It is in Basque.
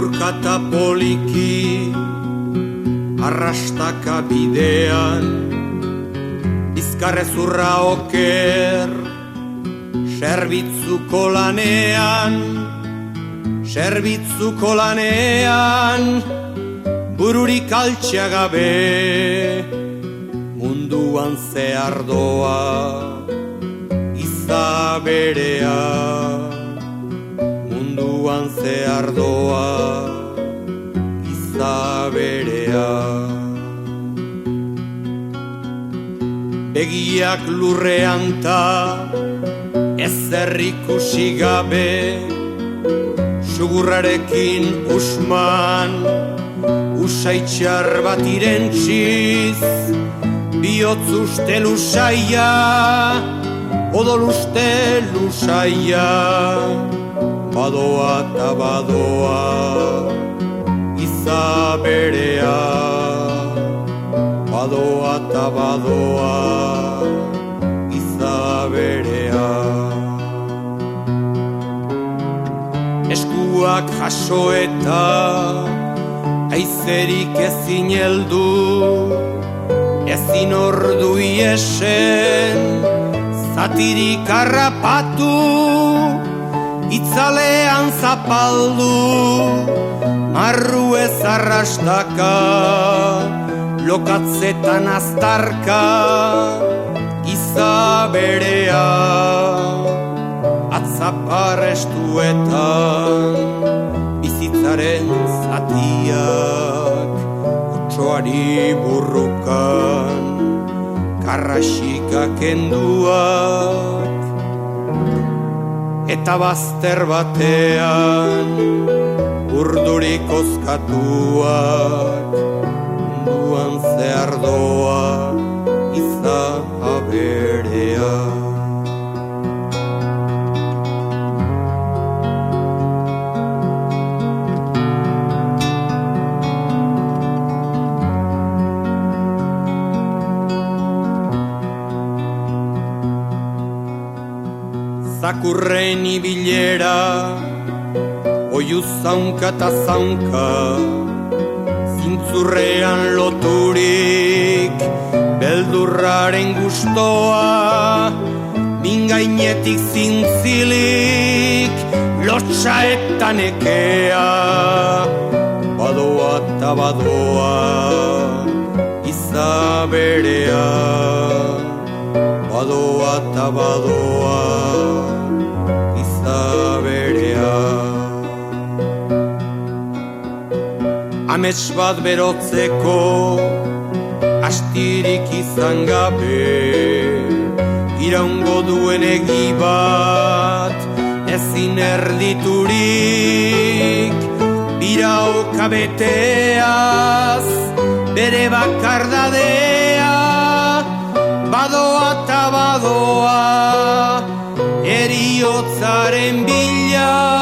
Laburka eta poliki arrastaka bidean, bizkarrezurra oker zerbitzuko lanean, bururik altxea gabe, munduan zehar doa izaberea, munduan zehar doa izaberea. Begiak lurrean ta ezer ikusi gabe, sugurrarekin usman, usaitxar bat irentsiz, bihotz uste lusaia, odol uste lusaia, badoa eta badoa izaberea, badoa eta badoa izaberea. Eskuak jaso eta aizerik ezin heldu, ezin ordu iesen, zatirik harrapatu, itzalean zapaldu, marru ez arrastaka, lokatzetan aztarka, izaberea. Atzaparrestuetan bizitzaren zatiak, otsoari burrukan karraxika kenduak, eta bazter batean urdurik ozkatuak, munduan zehar doa izaberea. Zakurren ibilera, oiu zaunka eta zaunka, zintzurrean loturik, beldurraren gustoa, mingainetik zintzilik, lotxa eta nekea, badoa eta badoa izaberea, badoa eta badoa izaberea. Amets bat berotzeko astirik izan gabe, iraungo duen egi bat ezin erditurik, birauka beteaz bere bakardadea, badoa eta badoa eriotzaren bila.